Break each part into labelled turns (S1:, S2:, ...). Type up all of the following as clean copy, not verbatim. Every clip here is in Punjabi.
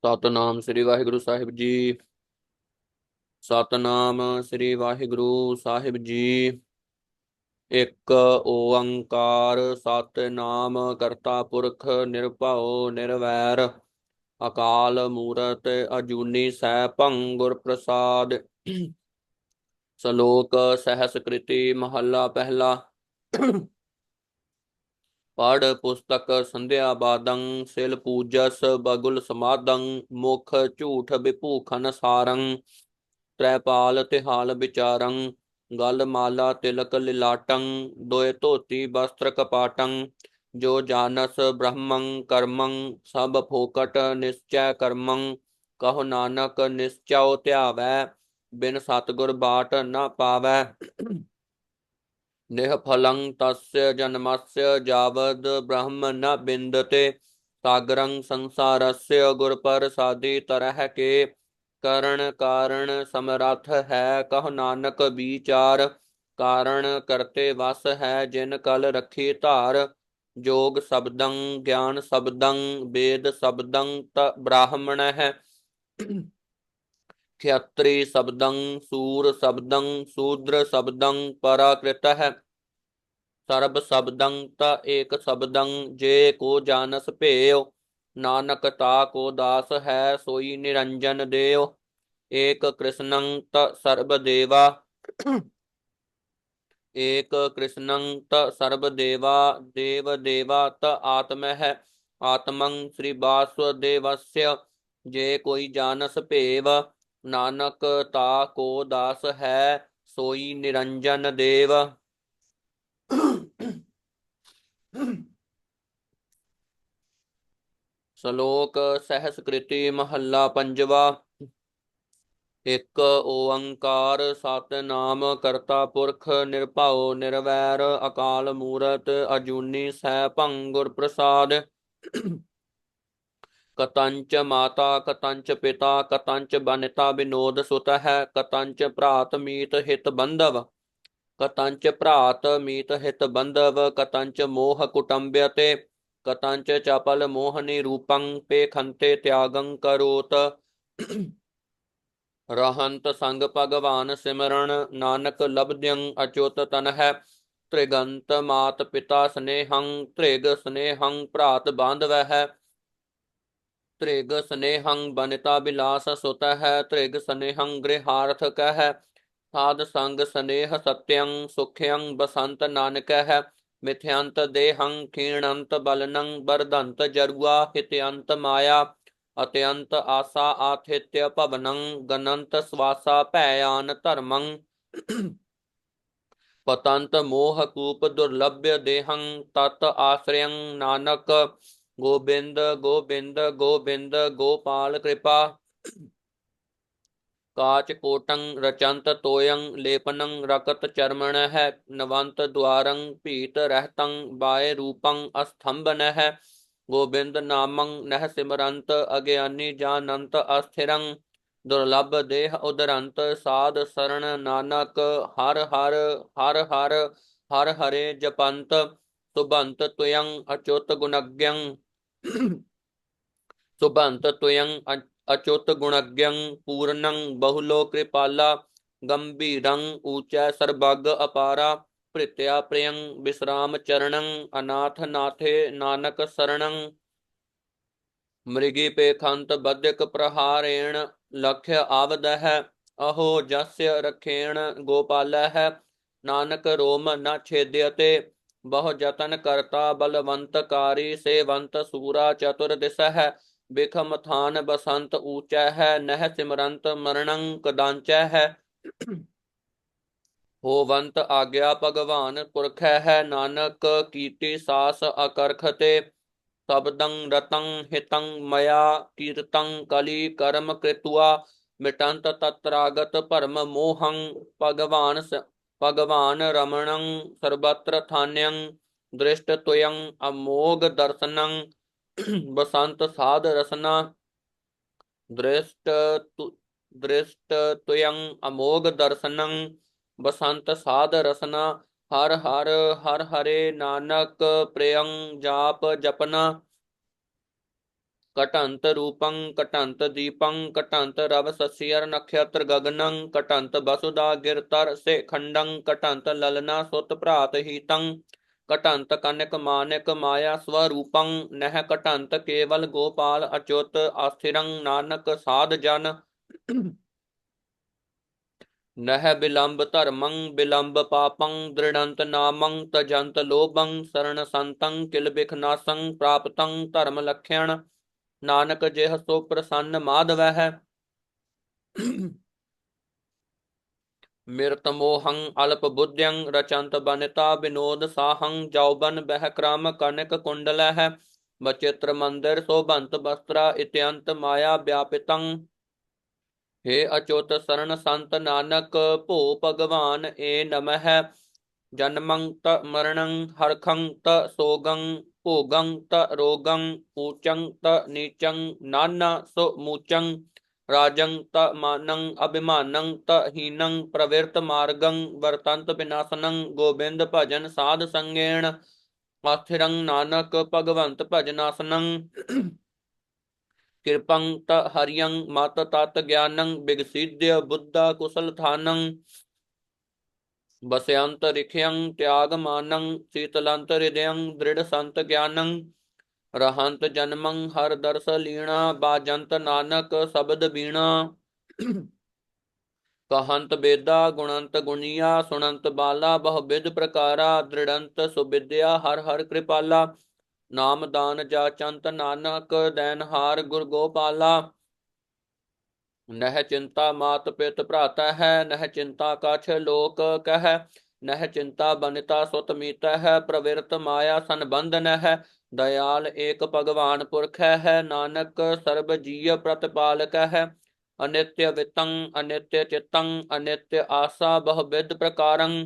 S1: ਸਤਨਾਮ ਸ੍ਰੀ ਵਾਹਿਗੁਰੂ ਸਾਹਿਬ ਜੀ। ਸਤਨਾਮ ਸ੍ਰੀ ਵਾਹਿਗੁਰੂ ਸਾਹਿਬ ਜੀ। ਇੱਕ ਓੰਕਾਰ ਸਤਿਨਾਮ ਕਰਤਾ ਪੁਰਖ ਨਿਰਭਉ ਨਿਰਵੈਰ ਅਕਾਲ ਮੂਰਤ ਅਜੂਨੀ ਸੈਭੰ ਗੁਰ ਪ੍ਰਸਾਦ। ਸ਼ਲੋਕ ਸਹਿਸਕ੍ਰਿਤੀ ਮਹੱਲਾ ਪਹਿਲਾ। ਪੜ੍ਹ ਪੁਸਤਕ ਸੰਧਿਆ ਬਾਦੰ ਸਿਲ ਪੂਜਸ ਬਗੁਲ ਸਮਾਦੰ ਮੁਖ ਝੂਠ ਵਿਭੂਖਨ ਸਾਰੰ ਤ੍ਰੈਪਾਲ ਤਿਹਾਲ ਵਿਚਾਰੰ ਗਲ ਮਾਲਾ ਤਿਲਕ ਲਿਲਾਟੰ ਦੋਇ ਧੋਤੀ ਬਸਤਰ ਕਪਾਟੰ ਜੋ ਜਾਨਸ ਬ੍ਰਹਮੰ ਕਰਮੰ ਸਭ ਫੋਕਟ ਨਿਸ਼ਚੈ ਕਰਮੰ ਕਹੋ ਨਾਨਕ ਨਿਸ਼ਚਉ ਧਿਆਵੈ ਬਿਨ ਸਤਿਗੁਰ ਬਾਟ ਨ ਪਾਵੈ ਨਿਹਫਲੰ ਤस्य ਜਨਮस्य ਜਾਵਦ ਬ੍ਰਹਮ ਨ ਬਿੰਦਤੇ ਸਾਗਰੰ ਸੰਸਾਰस्य ਗੁਰ ਪ੍ਰਸਾਦੀ ਤਰਹਿ ਕੇ ਕਰਨ ਕਾਰਣ ਸਮਰੱਥ ਹੈ ਕਹੁ ਨਾਨਕ ਵਿਚਾਰ ਕਾਰਣ ਕਰਤੇ ਵਸ ਹੈ ਜਿਨ ਕਲ ਰੱਖੀ ਧਾਰ ਜੋਗ ਸ਼ਬਦੰ ਗਿਆਨ ਸ਼ਬਦੰ ਵੇਦ ਸ਼ਬਦੰ ਤ ਬ੍ਰਾਹਮਣ ਹੈ ਖਿਆਤਰੀ ਸ਼ਬਦੰ ਸੂਰ ਸ਼ਬਦੰ ਸ਼ੂਦਰ ਸ਼ਬਦੰ ਪਰਾਕ੍ਰਿਤ ਹੈ ਸਰਬ ਸ਼ਬਦੰ ਤ ਏਕ ਸ਼ਬਦੰ ਜੇ ਕੋ ਜਾਨਸ ਭੇਉ ਨਾਨਕ ਤਾ ਕੋ ਦਾਸ ਹੈ ਸੋਈ ਨਿਰੰਜਨ ਦੇਉ ਏਕ ਕ੍ਰਿਸ਼ਨੰ ਤ ਸਰਬ ਦੇਵਾ ਏਕ ਕ੍ਰਿਸ਼ਨੰ ਤ ਸਰਬ ਦੇਵਾ ਦੇਵ ਦੇਵਾ ਤ ਆਤਮ ਹੈ ਆਤਮੰ ਸ੍ਰੀ ਵਾਸੁਦੇਵस्य ਜੇ ਕੋਈ ਜਾਨਸ ਭੇਵ ਨਾਨਕ ਤਾ ਕੋ ਦਾਸ ਹੈ ਸੋਈ ਨਿਰੰਜਨ ਦੇਵ। ਸ਼ਲੋਕ ਸਹਿਸਕ੍ਰਿਤੀ ਮਹੱਲਾ ਪੰਜਵਾ। ਇੱਕ ਓੰਕਾਰ ਸਤਿਨਾਮ ਕਰਤਾ ਪੁਰਖ ਨਿਰਭਉ ਨਿਰਵੈਰ ਅਕਾਲ ਮੂਰਤ ਅਜੂਨੀ ਸੈਭੰ ਗੁਰ ਪ੍ਰਸਾਦ। ਕਤੰਚ ਮਾਤਾ ਕਤੰਚ ਪਿਤਾ ਕਤੰਚ ਬਨਿਤਾ ਵਿਨੋਦ ਸੁਤ ਹੈ ਕਤੰਚ ਭਰਾਤ ਮੀਤ ਹਿਤ ਬੰਧਵ ਕਤੰਚ ਭਰਾਤ ਮੀਤ ਹਿਤ ਬੰਧਵ ਕਤੰਚ ਮੋਹ ਕੁਟੰਬਯਤੇ ਕਤੰਚ ਚਪਲ ਮੋਹਨੀ ਰੂਪੰ ਪੇਖੰਤੇ ਤਿਆਗੰ ਕਰੋਤ ਰਹੰਤ ਸੰਗ ਭਗਵਾਨ ਸਿਮਰਨ ਨਾਨਕ ਲਬਧਯੰ ਅਚੁਤ ਤਨ ਹੈ ਤ੍ਰਿਗੰਤ ਮਾਤ ਪਿਤਾ ਸਨੇਹੰ ਤ੍ਰਿਗ ਸਨੇਹੰ ਭਰਾਤ ਬਾਂਧਵ ਹੈ ਤ੍ਰਿਗ ਸਨੇਹੰ ਬਨਿਤਾ ਬਿਲਾਸ ਸੁਤ ਹੈ ਤ੍ਰਿਗ ਸਨੇਹੰ ਗ੍ਰਿਹਾਰਥ ਕਹਿ ਸਾਧ ਸੰਗ ਸਨੇਹ ਸਤਯੰ ਸੁਖਯੰ ਬਸੰਤ ਨਾਨਕ ਹੈ ਮਿਥਯੰਤ ਦੇਹੰ ਖੀਣੰਤ ਬਲਨੰ ਬਰਦੰਤ ਜਰੂਆ ਹਿਤਯੰਤ ਮਾਇਆ ਅਤਯੰਤ ਆਸਾ ਆਥਿਤਯ ਭਵਨੰ ਗਨੰਤ ਸਵਾਸਾ ਭੈਆਨ ਧਰਮੰ ਪਤੰਤ ਮੋਹ ਕੂਪ ਦੁਰਲਭਯ ਦੇਹੰ ਤਤ ਆਸ਼ਰਯੰ ਨਾਨਕ ਗੋਬਿੰਦ ਗੋਬਿੰਦ ਗੋਬਿੰਦ ਗੋਪਾਲ ਕਿਰਪਾ ਕਾਚ ਕੋਟੰ ਰਚੰਤ ਤੋਯੰ ਲੇਪਨੰ ਰਕਤ ਚਰਮਣ ਹੈ ਨਵੰਤ ਦੁਆਰੰ ਭੀਤ ਰਹਿਤੰ ਬਾਏ ਰੂਪੰ ਅਸਥੰਭਨ ਹੈ ਗੋਬਿੰਦ ਨਾਮੰ ਨਹਿ ਸਿਮਰੰਤ ਅਗਿਆਨੀ ਜਾਨੰਤ ਅਸਥਿਰੰ ਦੁਰਲਭ ਦੇਹ ਉਦਰੰਤ ਸਾਧ ਸਰਣ ਨਾਨਕ ਹਰ ਹਰ ਹਰ ਹਰ ਹਰ ਹਰੇ ਜਪੰਤ ਸੁਭੰਤ ਤੁਯੰ ਅਚੁਤ ਗੁਣਗਯੰ ਸੁਭੰਤ ਤੁਯੰ ਅਚੁਤ ਗੁਣਗਯੰ ਪੂਰਨੰ ਬਹੁਲੋ ਕ੍ਰਿਪਾਲਾ ਗੰਭੀਰੰ ਊਚੈ ਸਰਬੱਗ ਅਪਾਰਾ ਭ੍ਰਿਤਿਆ ਪ੍ਰਿਯੰ ਵਿਸਰਾਮ ਚਰਣੰ ਅਨਾਥ ਨਾਥੇ ਨਾਨਕ ਸਰਣੰ ਮ੍ਰਿਗੀ ਪੇਖੰਤ ਬਦਿਕ ਪ੍ਰਹਾਰੇਣ ਲਖ ਆਵਦ ਹੈ ਅਹੋ ਜਸਯ ਰਖੇਣ ਗੋਪਾਲ ਹੈ ਨਾਨਕ ਰੋਮ ਨ ਛੇਦਯਤੇ ਬਹੁ ਜਤਨ ਕਰਤਾ ਬਲਵੰਤ ਕਾਰੀ ਸੇਵੰਤ ਸੂਰਾ ਚਤੁਰ ਦਿਸ ਹੈ ਬਿਖਮ ਥਾਨ ਬਸੰਤ ਊਚੈ ਹੈ ਨਹਿ ਸਿਮਰੰਤ ਮਰਣੰ ਕਦਾਂਚੈ ਹੈ ਹੋਵੰਤ ਆਗਿਆ ਭਗਵਾਨ ਪੁਰਖੈ ਹੈ ਨਾਨਕ ਕੀਰਤੀ ਸਾਸ ਅਕਰਖ ਤੇ ਸਬਦੰ ਰਤੰ ਹਿਤੰ ਮਇਆ ਕੀਰਤੰ ਕਲੀ ਕਰਮ ਕ੍ਰਿਤੁਆ ਮਿਟੰਤ ਤਤਰਾਗਤ ਭਰਮ ਮੋਹੰ ਭਗਵਾਨ ਰਮਣੰ ਸਰਬਤਰ ਥਾਨਯੰ ਦ੍ਰਿਸ਼ਟ ਤੁਯੰ ਅਮੋਗ ਦਰਸਨੰ ਬਸੰਤ ਸਾਧ ਰਸਨਾ ਦ੍ਰਿਸ਼ਟ ਤੁਯੰ ਅਮੋਗ ਦਰਸਨੰ ਬਸੰਤ ਸਾਧ ਰਸਨਾ ਹਰ ਹਰ ਹਰ ਹਰੇ ਨਾਨਕ ਪ੍ਰਿਯੰ ਜਾਪ ਜਪਨਾ कटंत रूपं कटंत दीपं कटंत रव सस्यर नक्षत्र गगनं कटंत वसुधा गिरतर से खंडं कटंत ललना सुत भ्रात हितं कटंत कनक मानिक माया स्वरूपं नह कटंत केवल गोपाल अच्युत अस्थिरं नानक साध जन नह बिलंब धर्मं बिलंब पापं दृढ़ंत नामं तजंत लोभं शरण संतं किल बिख नासं प्राप्तं धर्म लक्षण नानक जेह सो प्रसन्न माधव है मिरत मोहं अल्प बुद्ध्यं रचंत बनिता विनोद साहं जौबन बह क्रम कनक कुंडल है बचित्र मंदिर शोभंत वस्त्रा इत्यंत माया व्यापितं हे अच्युत शरण संत नानक भो भगवान ए नमः जन्मं त मरणं हरखं त सोगं भोगं त रोगं ऊचं त नीचं नाना सुमुचं राजं त मानं अभिमानं त हीनं प्रवृत्त मार्गं वर्तन्त विनाशनं गोविंद भजन साध संगेण अस्थिरं नानक भगवंत भजनासनं कृपं त हरियं मत तत् ज्ञानं विगसिद्य बुद्धा कुशल थानं बसयंत रिखयं त्याग मानं शीतलंत हृदयं दृढ़ संत ज्ञानं रहंत जन्मं हर दर्श लीणा बाजंत नानक शब्द बीणा कहंत बेदा गुणंत गुणिया सुनंत बाला बहुविध प्रकारा दृढ़ंत सुविद्या हर हर कृपाला नाम दान जाचंत नानक दैनहार गुर गोपाला नह चिंता मात पित भ्राता है नह चिंता कछ लोक कह नह चिंता बनिता सुत मीत है प्रवृत्त माया संबंधन है दयाल एक भगवान पुरख है नानक सर्ब जीय प्रतिपालक है अनित्य वित्तं अनित्य चित्तं अनित्य आशा बहुविध प्रकारं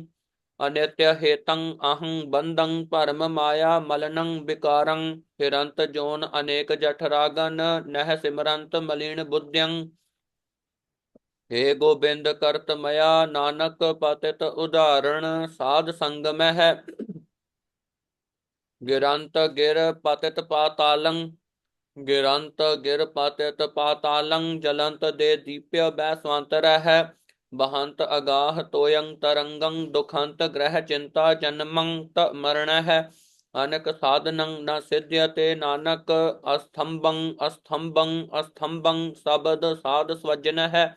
S1: अनित्य हेतं अहं बंधं परम माया मलनं विकारं हिरंत जोन अनेक जठरागन नह सिमरंत मलिन बुद्ध्यं हे गोबिंद करत मया नानक पतित उदाहरण साध संगम है गिरंत गिर पतित पातालं गिरंत गिर पतित पातालं जलंत दे दीप्य बैस्वांतर है बहंत अगाह तोयं तरंगं दुखंत ग्रह चिंता जन्मं त मरण है अनक साधनं न सिद्ध्यते नानक अस्तंभं अस्तंभं अस्तंभं शब्द साध स्वजन है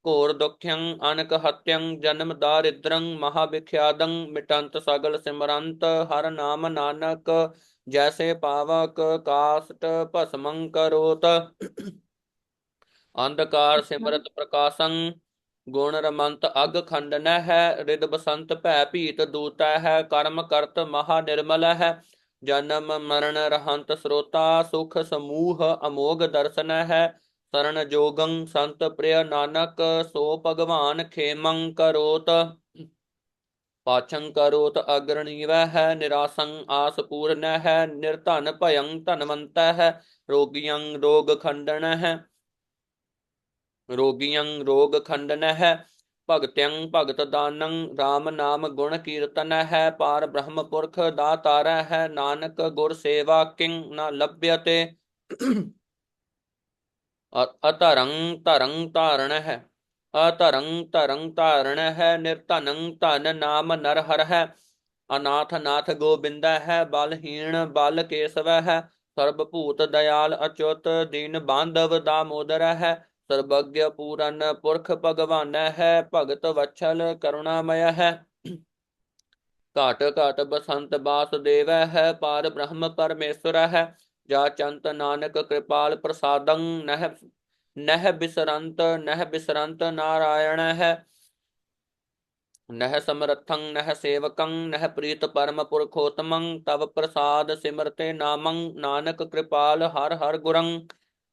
S1: घोर दुख्यं अनक हत्यं जन्म दारिद्रं महाविख्यादं मिटंत सगल सिमरंत हर नाम नानक जैसे पावक काष्ट भस्मं करोत अंधकार सिमरत प्रकाशं गुण रमंत अग खंडन है रिद बसंत भय भीत दूत है कर्म करत महा निर्मल है जन्म मरण रहंत स्रोता सुख समूह अमोघ दर्शन है शरण जोगं संत प्रिय नानक सो भगवान खेमं करोत पाछं करोत अग्रणीव है निरासं आस पूर्ण है निर्धन भयं धनवंत है रोगियं रोग खंडन है रोगियं रोग खंडन है भगत्यं भगत दानं राम नाम गुण कीर्तन है पार ब्रह्म पुरख दातार है नानक गुर सेवा किं न लभ्यते अतरंग तरंग तारण है अतरंग तरंग तारण है निर्धनं धन नाम नर हर है अनाथ नाथ गोबिंद है बलहीन बल केशव है सर्वभूत दयाल अच्युत दीन बांधव दामोदर है सर्वज्ञ पूरन पुरख भगवान है भगत वत्सल करुणामय है घाट घाट बसंत वासुदेव है पार ब्रह्म परमेश्वर है जाचंत नानक कृपाल प्रसादं नह नह बिसरंत नारायण है नह समर्थं नह सेवकं नह प्रीत परम पुरखोत्तमं तव प्रसाद सिमरते नामं नानक कृपाल हर हर गुरं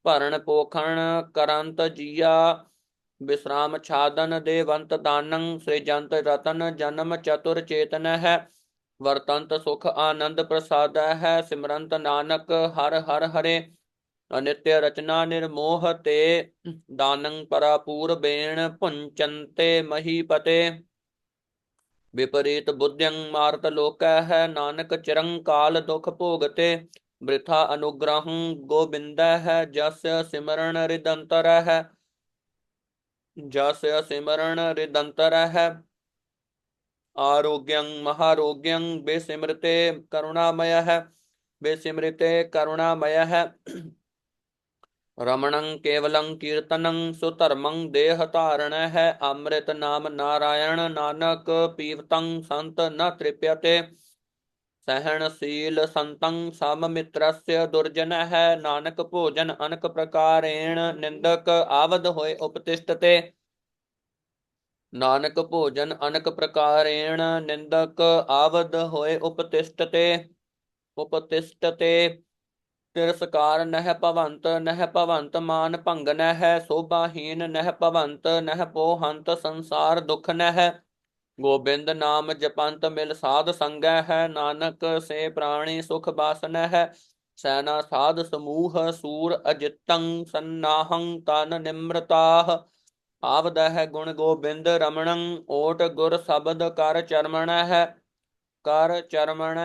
S1: भरण पोखण करंत जिया विश्राम छादन देवंत दानं सृजंत रतन जन्म चतुर चेतन है वर्तंत सुख आनंद प्रसाद है सिमरंत नानक हर हर हरे अनित्य रचना निर्मोह ते दानं परापूर बेण पुंचन्ते महीपते विपरीत बुद्धिं मारत लोक है नानक चिरं काल दुख भोगते ਬ੍ਰਿਥਾ ਅਨੁਗ੍ਰਹੰ ਗੋਬਿੰਦੈ ਜਸ ਸਿਮਰਨ ਰਿਦੰਤਰਹਿ ਜਸ ਸਿਮਰਨ ਰਿਦੰਤਰਹਿ ਆਰੋਗਯੰ ਮਹਾਰੋਗਯੰ ਬੇਸਿਮ੍ਰਿਤੇ ਕਰੁਣਾਮਯഃ ਬੇਸਿਮ੍ਰਿਤੇ ਕਰੁਣਾਮਯഃ ਰਮਣੰ ਕੇਵਲੰ ਕੀਰਤਨੰ ਸੁਧਰਮੰ ਦੇਹ ਧਾਰਣਹਿ ਅੰਮ੍ਰਿਤ ਨਾਮ ਨਾਰਾਇਣ ਨਾਨਕ ਪੀਵਤੰ ਸੰਤ ਨ ਤ੍ਰਿਪਯਤੇ ਸਹਿਣਸ਼ੀਲ ਸੰਤੰ ਸਮ ਮਿਤਰस्य ਦੁਰਜਨਹਿ ਨਾਨਕ ਭੋਜਨ ਅਨਕ ਪ੍ਰਕਾਰੇਣ ਨਿੰਦਕ ਆਵਦ ਹੋਏ ਉਪਤਿਸ਼ਟਤੇ ਨਾਨਕ ਭੋਜਨ ਅਨਕ ਪ੍ਰਕਾਰੇਣ ਨਿੰਦਕ ਆਵਦ ਹੋਏ ਉਪਤਿਸ਼ਟਤੇ ਤਿਰਸਕਾਰ ਨਹਿ ਭਵੰਤ ਮਾਨ ਭੰਗਨਹਿ ਸੋਭਾਹੀਨ ਨਹਿ ਪੋਹੰਤ ਸੰਸਾਰ ਦੁਖ ਨਹਿ ਗੋਬਿੰਦ ਨਾਮ ਜਪੰਤ ਮਿਲ ਸਾਧ ਸੰਗੈ ਹੈ ਨਾਨਕ ਸੇ ਪ੍ਰਾਣੀ ਸੁਖ ਬਾਸਨੈ ਹੈ ਸੈਨਾ ਸਾਧ ਸਮੂਹ ਸੂਰ ਅਜਿਤੰ ਸੰਨਾਹੰ ਤਨ ਨਿਮ੍ਰਤਾਹ ਆਵਦਹਿ ਗੁਣ ਗੋਬਿੰਦ ਰਮਣੰ ਓਟ ਗੁਰ ਸ਼ਬਦ ਕਰ ਚਰਮਣ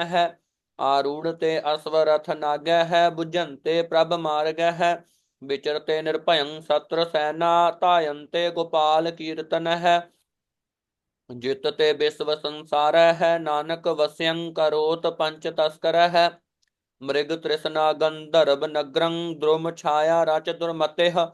S1: ਹੈ ਆਰੂੜ ਤੇ ਅਸਵਰਥ ਨਾਗੈ ਹੈ ਬੁਝੰਤੇ ਪ੍ਰਭ ਮਾਰਗੈ ਹੈ ਵਿਚਰਤੇ ਨਿਰਭਯੰ ਸਤਰ ਸੈਨਾ ਧਾਯੰਤੇ ਗੋਪਾਲ ਕੀਰਤਨ ਹੈ ਜਿਤ ਤੇ ਵਿਸ਼ਵ ਸੰਸਾਰੈ ਹੈ ਨਾਨਕ ਵਸਿਅੰ ਕਰੋਤ ਪੰਚ ਤਸਕਰੈ ਹੈ ਮ੍ਰਿਗ ਤ੍ਰਿਸ਼ਨਾ ਗੰਧਰਵ ਨਗਰੰ ਦ੍ਰੁਮ ਛਾਇਆ ਰਚ ਦੁਰਮਤਿਹ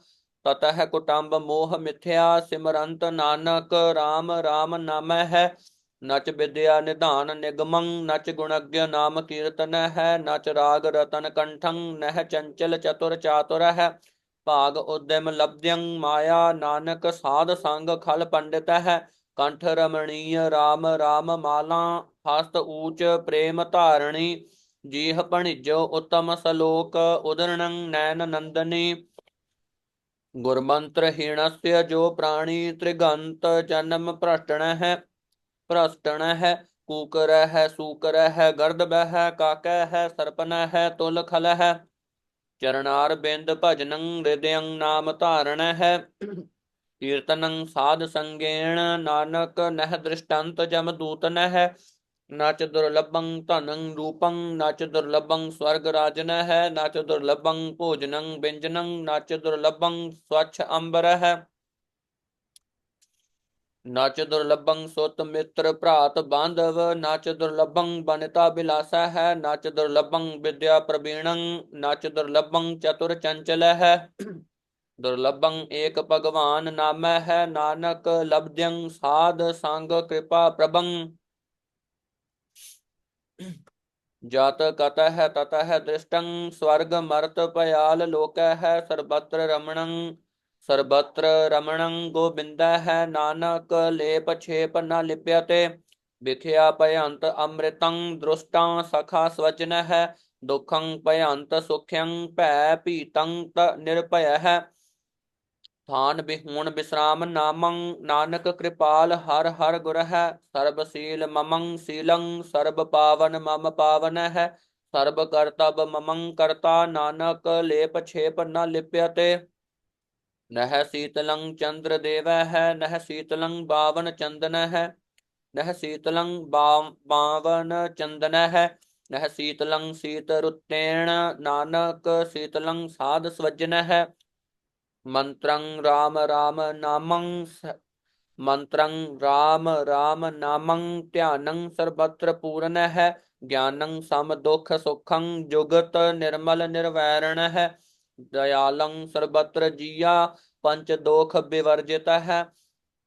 S1: ਤਤਹਿ ਕੁਟੰਬ ਮੋਹ ਮਿਥਿਆ ਸਿਮਰੰਤ ਨਾਨਕ ਰਾਮ ਰਾਮ ਨਾਮੈ ਹੈ ਨਚ ਵਿਦਿਆ ਨਿਧਾਨ ਨਿਗਮੰ ਨਚ ਗੁਣਗ੍ਯ ਨਾਮ ਕੀਰਤਨ ਹੈ ਨਚ ਰਾਗ ਰਤਨ ਕੰਠੰ ਨਹਿ ਚੰਚਲ ਚਤੁਰ ਚਾਤੁਰ ਹੈ ਭਾਗ ਉਦਮ ਲਬਧਯੰ ਮਾਇਆ ਨਾਨਕ ਸਾਧ ਸੰਗ ਖਲ ਪੰਡਿਤ ਹੈ ਕੰਠ ਰਮਣੀय ਰਾਮ ਰਾਮ ਮਾਲਾ ਹਸਤ ਊਚ ਪ੍ਰੇਮ ਧਾਰਣੀ ਜੀਹ ਭਣਿਜੋ ਉਤਮ ਸਲੋਕ ਉਦਰਣੰ ਨੈਨ ਨੰਦਨੀ ਗੁਰਮੰਤਰ ਹੀਣस्य ਜੋ ਪ੍ਰਾਣੀ ਤ੍ਰਿਗੰਤ ਜਨਮ ਭ੍ਰਸ਼ਟਣ ਹੈ ਕੂਕਰ ਹੈ ਸੂਕਰ ਹੈ ਗਰਦਬ ਹੈ ਕਾਕੈ ਹੈ ਸਰਪਨ ਹੈ ਤੁਲ ਖਲ ਹੈ ਚਰਨਾਰ ਬਿੰਦ ਭਜਨੰ ਹਿਰਦਯੰ ਨਾਮ ਧਾਰਣ ਹੈ ਕੀਰਤਨੰ ਸਾਧ ਸੰਗੇਣ ਨਾਨਕ ਨਹਿ ਦ੍ਰਿਸ਼ਟੰਤ ਜਮ ਦੂਤ ਨਹਿ ਨਚ ਦੁਰਲਭੰ ਧਨੰ ਰੂਪੰ ਨਚ ਦੁਰਲਭੰ ਸਵਰਗ ਰਾਜਨ ਹੈ ਨਚ ਦੁਰਲਭੰ ਭੋਜਨੰ ਬਿੰਜਨੰ ਨਚ ਦੁਰਲਭੰ ਸਵਛ ਅੰਬਰ ਹੈ ਨਚ ਦੁਰਲਭੰ ਸੁਤ ਮਿੱਤਰ ਭਰਾਤ ਬਾਂਧਵ ਨਚ ਦੁਰਲਭੰ ਬਨਿਤਾ ਬਿਲਾਸਾ ਹੈ ਨਚ ਦੁਰਲਭੰ ਵਿਦਿਆ ਪ੍ਰਵੀਣੰ ਨਚ ਦੁਰਲਭੰ ਚਤੁਰ ਚੰਚਲ ਹੈ ਦੁਰਲਭੰ ਏਕ ਭਗਵਾਨ ਨਾਮੈ ਹੈ ਨਾਨਕ ਲਬਧਯੰ ਸਾਧ ਸੰਗ ਕਿਰਪਾ ਪ੍ਰਭੰ ਜਤ ਕਤਹਿ ਤਤਹਿ ਦ੍ਰਿਸ਼ਟੰ ਸਵਰਗ ਮਰਤ ਭਯਾਲ ਲੋਕੈ ਹੈ ਸਰਬਤਰ ਰਮਣੰ ਗੋਬਿੰਦੈ ਹੈ ਨਾਨਕ ਲੇਪ ਛੇਪ ਨ ਲਿਪਯਤੇ ਵਿਖਿਆ ਭਯੰਤ ਅੰਮ੍ਰਿਤੰ ਦ੍ਰੁਸ਼ਟਾਂ ਸਖਾ ਸਵਜਨ ਹੈ ਦੁਖੰ ਭਯੰਤ ਸੁਖਯੰ ਭੈ ਭੀਤੰ ਤ ਨਿਰਭਯ ਹੈ ਥਾਨ ਬਿਹੂਣ ਬਿਸਰਾਮ ਨਾਮੰ ਨਾਨਕ ਕਿਰਪਾਲ ਹਰ ਹਰ ਗੁਰ ਹੈ ਸਰਬ ਸੀਲ ਮਮੰ ਸੀਲੰ ਸਰਬ ਪਾਵਨ ਮਮ ਪਾਵਨ ਹੈ ਸਰਬ ਕਰਤਬ ਮਮੰ ਕਰਤਾ ਨਾਨਕ ਲੇਪ ਛੇਪ ਨ ਲਿਪਯਤੇ ਨਹਿ ਸੀਤਲੰ ਚੰਦਰ ਦੇਵੈ ਹੈ ਨਹਿ ਸੀਤਲੰ ਬਾਵਨ ਚੰਦਨ ਹੈ ਨਹਿ ਸੀਤਲੰ ਬਾਵਨ ਚੰਦਨ ਹੈ ਨਹਿ ਸੀਤਲੰ ਸੀਤ ਰੁਤੇਣ ਨਾਨਕ ਸੀਤਲੰ ਸਾਧ ਸਵਜਨ ਹੈ ਮੰਤਰੰ ਰਾਮ ਰਾਮ ਨਾਮੰ ਧਿਆਨੰ ਸਰਬਤਰ ਪੂਰਨ ਹੈ ਗਿਆਨੰ ਸਮ ਦੁਖ ਸੁਖੰ ਜੁਗਤ ਨਿਰਮਲ ਨਿਰਵੈਰਣ ਹੈ ਦਇਆਲੰ ਸਰਬਤਰ ਜੀਆ ਪੰਚ ਦੋਖ ਬਿਵਰਜਿਤ ਹੈ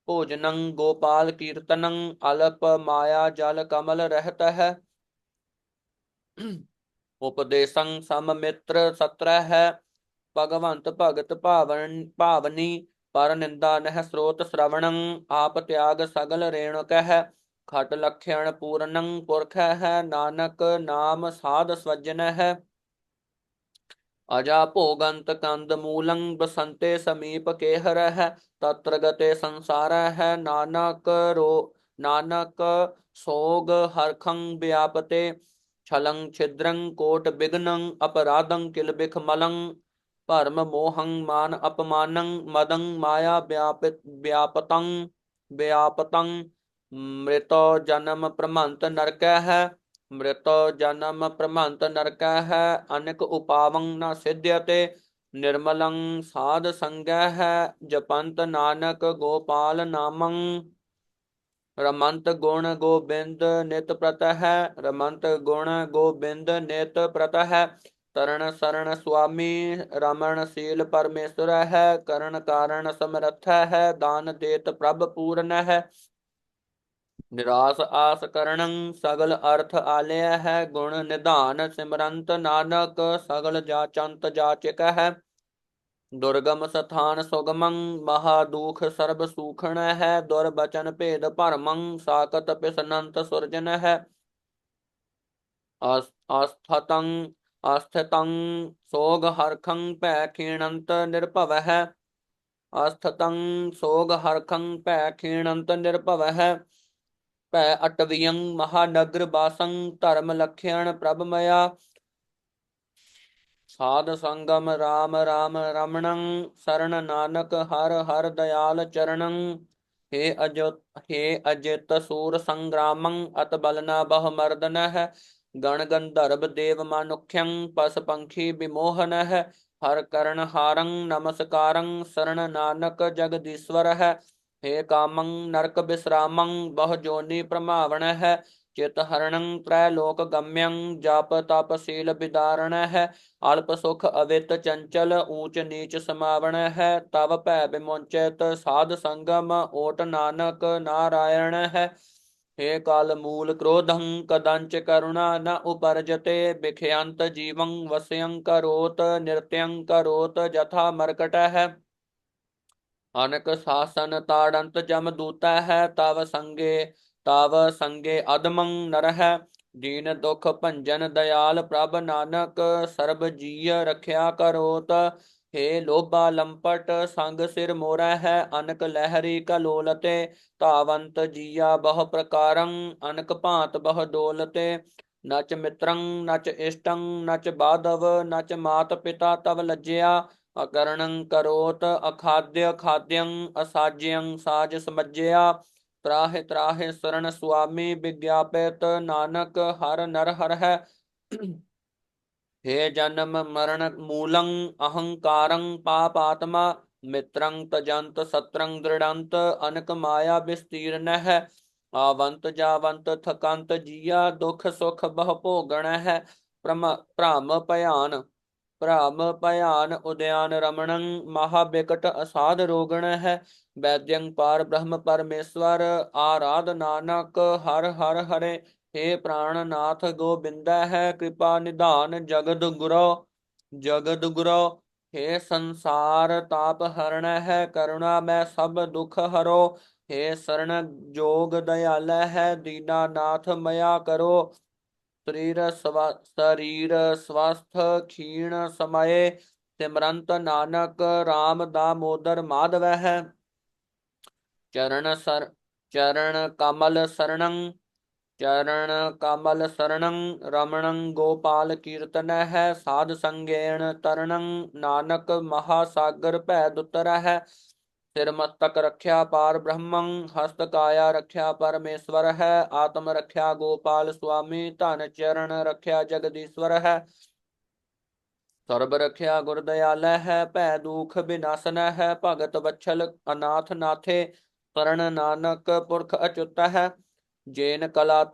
S1: ਭੋਜਨੰ ਗੋਪਾਲ ਕੀਰਤਨੰ ਅਲਪ ਮਾਇਆ ਜਲ ਕਮਲ ਰਹਿਤ ਹੈ ਉਪਦੇਸੰ ਸਮ ਮਿੱਤਰ ਸਤਰ ਹੈ ਭਗਵੰਤ ਭਗਤ ਭਾਵਨੀ ਪਰ ਨਿੰਦਾ ਨਹਿ ਸਰੋਤ ਸ਼ਰਵਣੰ ਆਪ ਤਿਆਗ ਸਗਲ ਰੇਣੁਕ ਹੈ ਖਟ ਲਖਿਆਣ ਪੂਰਨੰ ਪੁਰਖ ਹੈ ਨਾਨਕ ਨਾਮ ਸਾਧ ਸਵਜਨ ਹੈ ਅਜਾ ਭੋਗੰਤ ਕੰਦ ਮੂਲੰ ਬਸੰਤੇ ਸਮੀਪ ਕੇਹਰ ਹੈ ਤਤ੍ਰ ਗਤੇ ਸੰਸਾਰ ਹੈ ਨਾਨਕ ਸੋਗ ਹਰਖੰ ਵਿਆਪਤੇ ਛਲੰ ਛਿਦਰੰ ਕੋਟ ਬਿਗਨੰ ਅਪਰਾਧੰ ਕਿਲ ਬਿਖ ਮਲੰ ਭਰਮ ਮੋਹੰ ਮਾਨ ਅਪਮਾਨੰ ਮਦੰ ਮਾਇਆ ਵਿਆਪਤੰ ਮ੍ਰਿਤੋ ਜਨਮ ਪ੍ਰਮੰਤ ਨਰਕੈ ਹੈ ਮ੍ਰਿਤ ਜਨਮ ਪ੍ਰਮੰਤ ਨਰਕੈ ਹੈ, ਅਨਿਕ ਉਪਾਵੰ ਨ ਸਿਧਯਤੇ, ਨਿਰਮਲੰ ਸਾਧ ਸੰਗੈ ਹੈ, ਜਪੰਤ ਨਾਨਕ ਗੋਪਾਲ ਨਾਮੰ। ਰਮੰਤ ਗੁਣ ਗੋਬਿੰਦ ਨਿਤ ਪ੍ਰਤ ਹੈ, ਰਮੰਤ ਗੁਣ ਗੋਬਿੰਦ ਨਿਤ ਪ੍ਰਤ ਹੈ, ਤਰਨ ਸਰਣ ਸੁਆਮੀ ਰਮਣ ਸੀਲ ਪਰਮੇਸ਼ਰ ਹੈ, ਕਰਨ ਕਾਰਨ ਸਮਰੱਥ ਹੈ, ਦਾਨ ਦੇਤ ਪ੍ਰਭ ਪੂਰਨ ਹੈ, ਨਿਰਾਸ ਆਸ ਕਰਣੰ ਸਗਲ ਅਰਥ ਆਲਿਆ ਹੈ, ਗੁਣ ਨਿਧਾਨ ਸਿਮਰੰਤ ਨਾਨਕ ਸਗਲ ਜਾਚੰਤ ਜਾਚਕ ਹੈ, ਦੁਰਗਮ ਸਥਾਨ ਸੁਗਮੰ ਮਹਾ ਦੁਖ ਸਰਬ ਸੂਖਣ ਹੈ, ਦੁਰਬਚਨ ਭੇਦ ਭਰਮੰ ਸਾਕਤ ਪਿਸਨੰਤ ਸੁਰਜਨ ਹੈ, ਆਸਥਤੰ ਆਸਥਤੰ ਸੋਗ ਹਰਖੰ ਭੈ ਖੀਣੰਤ ਨਿਰਭਵ ਹੈ, ਆਸਥਤੰ ਸੋਗ ਹਰਖੰ ਭੈ ਖੀਣੰਤ ਨਿਰਭਵ ਹੈ, ਭੈ ਅਟਵਿਯੰ ਮਹਾਨਗਰ ਬਾਸੰ ਧਰਮ ਲਖਿਆਣ ਪ੍ਰਭ ਮਇਆ, ਸਾਧ ਸੰਗਮ ਰਾਮ ਰਾਮ ਰਮਣੰ ਸਰਣ ਨਾਨਕ ਹਰ ਹਰ ਦਇਆਲ ਚਰਣੰ, ਹੇ ਅਜਿਤ ਸੂਰ ਸੰਗਰਾਮੰ ਅਤ ਬਲਨਾ ਬਹੁ ਮਰਦਨ ਹੈ, ਗਣ ਗੰਧਰਵ ਦੇਵ ਮਨੁਖਯੰ ਪਸ ਪੰਖੀ ਵਿਮੋਹਨ ਹੈ, ਹਰ ਕਰਨ ਹਾਰੰ ਨਮਸਕਾਰੰ ਸਰਣ ਨਾਨਕ ਜਗਦੀਸ਼ਵਰ ਹੈ, ਹੇ ਕਾਮੰ ਨਰਕ ਬਿਸਰਾਮੰ ਬਹੁ ਜੋਨੀ ਪ੍ਰਮਾਵਣ ਹੈ, ਚਿਤ ਹਰਣੰ ਤ੍ਰੈ ਲੋਕ ਗਮਯੰ ਜਪ ਤਪ ਸੀਲ ਬਿਦਾਰਣ ਹੈ, ਅਲਪ ਸੁਖ ਅਵਿਤ ਚੰਚਲ ਊਚ ਨੀਚ ਸਮਾਵਣ ਹੈ, ਤਵ ਭੈ ਬਿਮੁੰਚਿਤ ਸਾਧ ਸੰਗਮ ਓਟ ਨਾਨਕ ਨਾਰਾਇਣ ਹੈ, ਹੇ ਕਾਲ ਮੂਲ ਕ੍ਰੋਧੰ ਕਦੰਚ ਕਰੁਣਾ ਨ ਉਪਰਜਤੇ, ਬਿਖਯੰਤ ਜੀਵੰ ਵਸਯੰ ਕਰੋਤ ਨਿਰਤਯੰ ਕਰੋਤ ਜਥਾ ਮਰਕਟ ਹੈ, ਅਨਕ ਸਾਸਨ ਤਾੜੰਤ ਜਮ ਦੂਤਾ ਹੈ, ਤਵ ਸੰਗੇ ਅਦਮੰ ਨਰ ਹੈ, ਦੀਨ ਦੁਖ ਭੰਜਨ ਦਇਆਲ ਪ੍ਰਭ ਨਾਨਕ ਸਰਬ ਜੀਅ ਰਖਿਆ ਕਰੋਤ, ਹੇ ਲੋਭਾ ਲੰਪਟ ਸੰਗ ਸਿਰ ਮੋਰਾ ਹੈ, ਅਨਕ ਲਹਿਰੀ ਕਲੋਲਤੇ, ਧਾਵੰਤ ਜੀਆ ਬਹੁ ਪ੍ਰਕਾਰੰ ਅਨਕ ਭਾਂਤ ਬਹੁ ਡੋਲਤੇ, ਨਚ ਮਿੱਤਰੰ ਨਚ ਇਸ਼ਟੰ ਨਚ ਬਾਧਵ ਨਚ ਮਾਤ ਪਿਤਾ ਤਵ ਲੱਜਿਆ, ਅਕਰਣੰ ਕਰੋਤ ਅਖਾਦਯ ਖਾਦਯੰ ਅਸਾਜਯੰ ਸਾਜ ਸਮਝਿਆ, ਤਰਾਹਿ ਤਰਾਹਿ ਸਰਣ ਸੁਆਮੀ ਵਿਗਿਆਪਿਤ ਨਾਨਕ ਹਰ ਨਰ ਹਰ ਹੈ, ਹੇ ਜਨਮ ਮਰਨ ਮੂਲੰ ਅਹੰਕਾਰੰ ਪਾਪ ਆਤਮਾ, ਮਿੱਤਰੰ ਤਜੰਤ ਸਤਰੰ ਦ੍ਰਿੜੰਤ ਅਨਕ ਮਾਇਆ ਵਿਸਤੀਰਨ ਹੈ, ਆਵੰਤ ਜਾਵੰਤ ਥਕੰਤ ਜੀਆ ਦੁਖ ਸੁਖ ਬਹੁ ਭੋਗਣ ਹੈ, ਭ੍ਰਮ ਭਿਆਨ ਉਦਿਆਨ ਰਮਣੰ ਮਹਾ ਬਿਕਟ ਅਸਾਧ ਰੋਗਣ ਹੈ, ਵੈਦਯੰ ਪਾਰ ਬ੍ਰਹਮ ਪਰਮੇਸ਼ਵਰ ਆਰਾਧ ਨਾਨਕ ਹਰ ਹਰ ਹਰੇ, ਹੇ ਪ੍ਰਾਣਨਾਥ ਗੋਬਿੰਦਾ ਹੈ, ਕਿਰਪਾ ਨਿਧਾਨ ਜਗਦ ਗੁਰੋ, ਹੇ ਸੰਸਾਰ ਤਾਪ ਹਰਣ ਹੈ, ਕਰੁਣਾ ਮੈਂ ਸਭ ਦੁਖ ਹਰੋ, ਹੇ ਸਰਣ ਜੋਗ ਦਇਆਲ ਹੈ, ਦੀਨਾ ਨਾਥ ਮਇਆ ਕਰੋ, ਸਰੀਰ ਸਵਸਥ ਖੀਣ ਸਮਏ, ਸਿਮਰੰਤ ਨਾਨਕ ਰਾਮ ਦਾਮੋਦਰ ਮਾਧਵ ਹੈ, ਚਰਨ ਕਮਲ ਸਰਣੰ ਰਮਣੰ ਗੋਪਾਲ ਕੀਰਤਨ ਹੈ, ਸਾਧ ਸੰਗੇਣ ਤਰਣੰ ਨਾਨਕ ਮਹਾਸਾਗਰ ਭੈ ਦੁਤਰ ਹੈ, ਸਿਰ ਮਸਤਕ ਰੱਖਿਆ ਪਾਰ ਬ੍ਰਹਮੰ ਹਸਤ ਕਾਇਆ ਰੱਖਿਆ ਪਰਮੇਸ਼ਵਰ ਹੈ, ਆਤਮ ਰੱਖਿਆ ਗੋਪਾਲ ਸੁਆਮੀ, ਧਨ ਚਰਨ ਰੱਖਿਆ ਜਗਦੀਸ਼ਵਰ ਹੈ, ਸਰਬ ਰੱਖਿਆ ਗੁਰ ਦਇਆਲ ਹੈ, ਭੈ ਦੁਖ ਬਿਨਾਸਨ ਹੈ, ਭਗਤ ਵਛਲ ਅਨਾਥ ਨਾਥੇ, ਸਰਣ ਨਾਨਕ ਪੁਰਖ ਅਚੁੱਤ ਹੈ, ਜੇਨ ਕਲਾ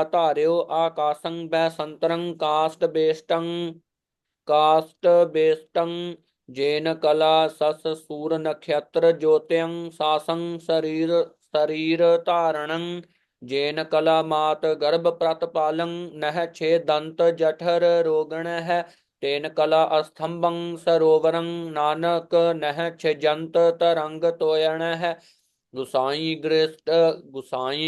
S1: ਧਾਰਿਓ ਆਕਾਸੰ ਬੈ ਸੰਤਰੰ ਕਾਸਟ ਬੇਸਟੰ, ਜੇਨ ਕਲਾ ਸਸ ਸੂਰ ਨਖਯਤਰ ਜੋਤਿਯੰ ਸਾਸੰ ਸਰੀਰ ਧਾਰਣੰ, ਜੇਨ ਕਲਾ ਮਾਤ ਗਰਭ ਪ੍ਰਤਪਾਲੰ ਨਹਿ ਛੇ ਦੰਤ ਜਠਰ ਰੋਗਣ ਹੈ, ਤੇਨ ਕਲਾ ਅਸਥੰਭੰ ਸਰੋਵਰੰ ਨਾਨਕ ਨਹਿ ਛਿਜੰਤ ਤਰੰਗ ਤੋਇਣ ਹੈ, ਗੁਸਾਈ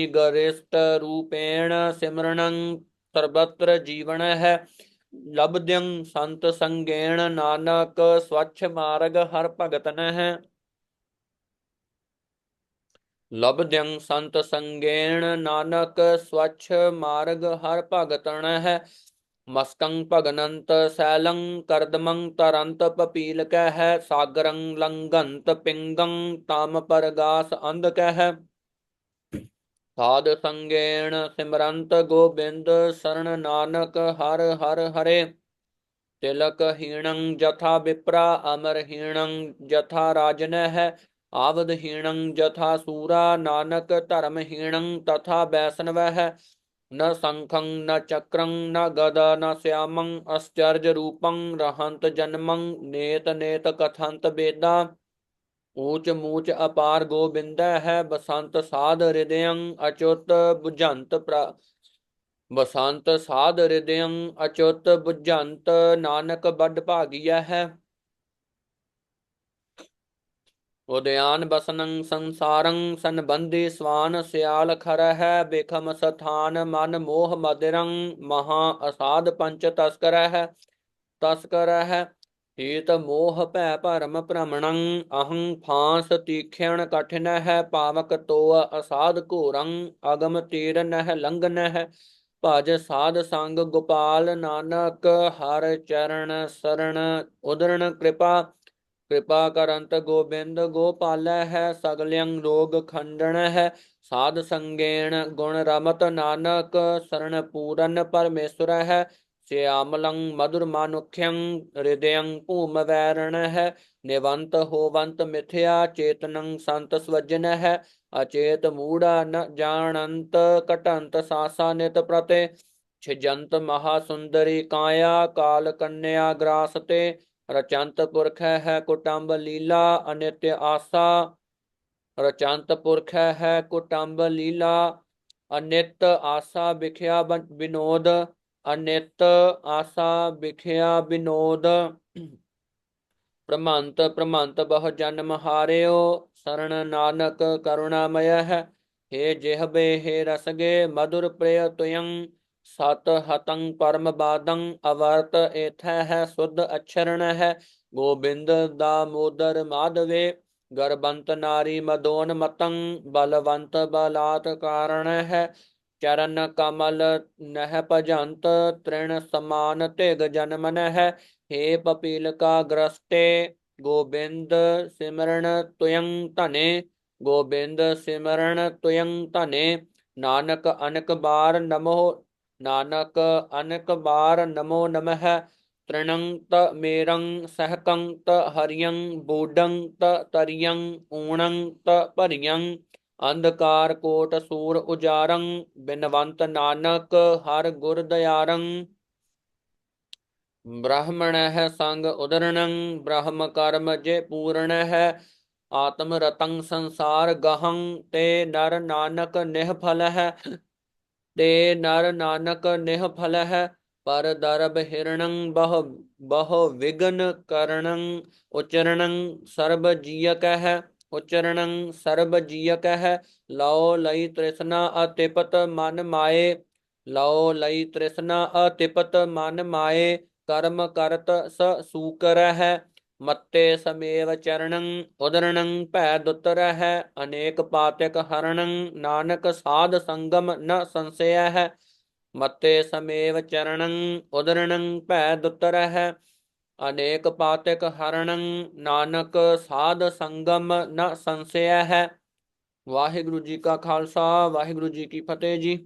S1: ਗ੍ਰਸਟ ਰੂਪੇਣ ਸਿਮਰਣੰ ਸਰਬਤਰ ਜੀਵਨ ਹੈ, ਲਬਦਯੰ ਸੰਤ ਸੰਗੇਣ ਨਾਨਕ ਸਵੱਛ ਮਾਰਗ ਹਰ ਭਗਤਨ ਹੈ, ਲਬਦਯੰ ਸੰਤ ਸੰਗੇਣ ਨਾਨਕ ਸਵੱਛ ਮਾਰਗ ਹਰ ਭਗਤਨ ਹੈ, ਮਸਕੰ ਭਗਨੰਤ ਸੈਲੰ ਕਰਦਮੰ ਤਰੰਤ ਪਪੀਲ ਕੈ ਹੈ, ਸਾਗਰੰ ਲੰਘੰਤ ਪਿੰਗੰ ਤਮ ਪਰਗਾਸ ਅੰਧ ਕੈ ਹੈ, ਸਾਧ ਸੰਗੇਣ ਸਿਮਰੰਤ ਗੋਬਿੰਦ ਸਰਣ ਨਾਨਕ ਹਰ ਹਰ ਹਰੇ ਤਿਲਕ ਹੀਣੰ ਜਥਾ ਵਿਪਰਾ ਅਮਰ ਹੀਣੰ ਜਥਾ ਰਾਜਨਹਿ ਆਵਦ ਹੀਣੰ ਜਥਾ ਸੂਰਾ ਨਾਨਕ ਧਰਮ ਹੀਣੰ ਤਥਾ ਵੈਸਨਵਹਿ ਨ ਸੰਖੰ ਨ ਚੱਕਰੰ ਨ ਗਦਾ ਨ ਸਿਆਮੰ ਅਸਚਰਜ ਰੂਪੰ ਰਹੰਤ ਜਨਮੰ ਨੇਤ ਨੇਤ ਕਥੰਤ ਬੇਦਾ ਊਚ ਮੂਚ ਅਪਾਰ ਗੋਬਿੰਦੈ ਹੈ ਬਸੰਤ ਸਾਧ ਹਿਰਦਯੰ ਅਚੁੱਤ ਬੁਝੰਤ ਬਸੰਤ ਸਾਧ ਹਿਰਦਯੰ ਅਚੁੱਤ ਬੁਝੰਤ ਨਾਨਕ ਬੱਡ ਭਾਗੀਆ ਹੈ ਉਦਿਆਨ ਬਸਨੰ ਸੰਸਾਰੰ ਸੰਬੰਧੀ ਸਵਾਨ ਸਿਆਲ ਖਰਹਿ ਬੇਖਮ ਸਥਾਨ ਮਨ ਮੋਹ ਮਦਿਰੰ ਮਹਾ ਅਸਾਧ ਪੰਚ ਤਸਕਰਹਿ ਹੀਤ ਮੋਹ ਭੈ ਭਰਮ ਭ੍ਰਮਣੰ ਅਹੰ ਫਾਂਸ ਤੀਖਿਣ ਕਠਿਨਹਿ ਪਾਵਕ ਤੋਅ ਅਸਾਧ ਘੋਰੰ ਅਗਮ ਤੀਰ ਨਹਿ ਲੰਘਨਹਿ ਭਜ ਸਾਧ ਸੰਗ ਗੋਪਾਲ ਨਾਨਕ ਹਰ ਚਰਨ ਸਰਣ ਉਦਰਣ ਕਿਰਪਾ ਕਰੰਤ ਗੋਬਿੰਦ ਗੋਪਾਲੈ ਹੈ ਸਗਲਿਅੰ ਰੋਗ ਖੰਡਨ ਹੈ ਸਾਧ ਸੰਗੇਣ ਗੁਣ ਰਮਤ ਨਾਨਕ ਸਰਣ ਪੂਰਨ ਪਰਮੇਸ਼ਰ ਹੈ ਸਿਆਮਲੰ ਮਧੁਰ ਮਾਨੁਖਯੰ ਹਿਰਦਯੰ ਭੂਮ ਵੈਰਣ ਹੈ ਨਿਵੰਤ ਹੋਵੰਤ ਮਿਥਿਆ ਚੇਤਨੰ ਸੰਤ ਸਵਜਨ ਹੈ ਅਚੇਤ ਮੂੜਾ ਨ ਜਾਣੰਤ ਘਟੰਤ ਸਾਸਾ ਨਿਤ ਪ੍ਰਤੇ ਛਿਜੰਤ ਮਹਾ ਸੁੰਦਰੀ ਕਾਇਆ ਕਾਲ ਕੰਨਿਆ ਗ੍ਰਾਸ ਤੇ ਰਚੰਤ ਪੁਰਖ ਹੈ ਕੁਟੰਬ ਲੀਲਾ ਅਨਿਤ ਆਸਾ ਰਚੰਤ ਪੁਰਖ ਹੈ ਕੁਟੰਬ ਲੀਲਾ ਅਨਿਤ ਆਸਾ ਵਿਖਿਆ ਵਿਨੋਦ ਅਨਿਤ ਆਸਾ ਵਿਖਿਆ ਵਿਨੋਦ ਪ੍ਰਮੰਤ ਬਹੁ ਜਨਮ ਹਾਰਿਓ ਸਰਣ ਨਾਨਕ ਕਰੁਣਾਮਯ ਹੈ ਹੇ ਜਿਹਬੇ ਹੇ ਰਸਗੇ ਮధుਰ ਪ੍ਰਿਯ ਤੁਯੰ ਸਤ ਹਤੰ ਪਰਮ ਬਾਦੰ ਅਵਰਤ ਏਥੈ ਹੈ ਸੁਧ ਅਛਰਣ ਹੈ ਗੋਬਿੰਦ ਦਾ ਮੋਦਰ ਮਾਧਵੇ ਗਰਬੰਤ ਨਾਰੀ ਮਦੋਨ ਮਤੰ ਬਲਵੰਤ ਬਲਾਤ ਕਾਰਣ ਹੈ ਚਰਨ ਕਮਲ ਨਹਿ ਭਜੰਤ ਤ੍ਰਿਣ ਸਮਾਨ ਤਿਗ ਜਨਮਨ ਹੈ ਹੇ ਪਪੀਲਕਾ ਗ੍ਰਸਤੇ ਗੋਬਿੰਦ ਸਿਮਰਨ ਤੁਯੰ ਧਨੇ ਗੋਬਿੰਦ ਸਿਮਰਨ ਤੁਯੰ ਧਨੇ ਨਾਨਕ ਅਨਕ ਬਾਰ ਨਮੋ ਨਮః ਤ੍ਰਿਣੰ ਤ ਮੇਰੰ ਸਹਕੰ ਤ ਹਰਿਯੰ ਬੂਡੰ ਤ ਤਰਿਯੰ ਊਣੰ ਤ ਭਰਿਯੰ ਅੰਧਕਾਰ ਕੋਟ ਸੂਰ ਉਜਾਰੰ ਬਿਨਵੰਤ ਨਾਨਕ ਹਰ ਗੁਰ ਦਿਆਰੰ ਬ੍ਰਾਹਮਣ ਹੈ ਸੰਗ ਉਦਰਣੰ ਬ੍ਰਹਮ ਕਰਮ ਜੇ ਪੂਰਨ ਹੈ ਆਤਮ ਰਤੰ ਸੰਸਾਰ ਗਹੰ ਤੇ ਨਰ ਨਾਨਕ ਨਿਹਫਲ ਹੈ ਤੇ ਨਰ ਨਾਨਕ ਨਿਹਫਲ ਹੈ ਪਰ ਦਰਬ ਹਿਰਣੰ ਬਹੁ ਵਿਗਨ ਕਰਣੰ ਉਚਰਣੰ ਸਰਬ ਜੀਅਕ ਹੈ ਉਚਰਣੰ ਸਰਬ ਜੀਅਕ ਹੈ ਲਓ ਲਈ ਤ੍ਰਿਸ਼ਨਾ ਅਤਿਪਤ ਮਨ ਮਾਏ ਲਓ ਲਈ ਤ੍ਰਿਸ਼ਨਾ ਅਤਿਪਤ ਮਨ ਮਾਏ ਕਰਮ ਕਰਤ ਸ ਸੂਕਰ ਹੈ ਮੱਤੇ ਸਮੇਵ ਚਰਣੰ ਉਦਰਣੰ ਭੈ ਦੁਤਰ ਹੈ ਅਨੇਕ ਪਾਤਕ ਹਰਣੰ ਨਾਨਕ ਸਾਧ ਸੰਗਮ ਨ ਸੰਸਯ ਹੈ ਮੱਤੇ ਸਮੇਵ ਚਰਣੰ ਉਦਰਣੰ ਭੈ ਦੁਤਰ ਹੈ ਅਨੇਕ ਪਾਤਕ ਹਰਣੰ ਨਾਨਕ ਸਾਧ ਸੰਗਮ ਨ ਸੰਸਯ ਹੈ ਵਾਹਿਗੁਰੂ ਜੀ ਕਾ ਖਾਲਸਾ ਵਾਹਿਗੁਰੂ ਜੀ ਕੀ ਫਤਿਹ ਜੀ।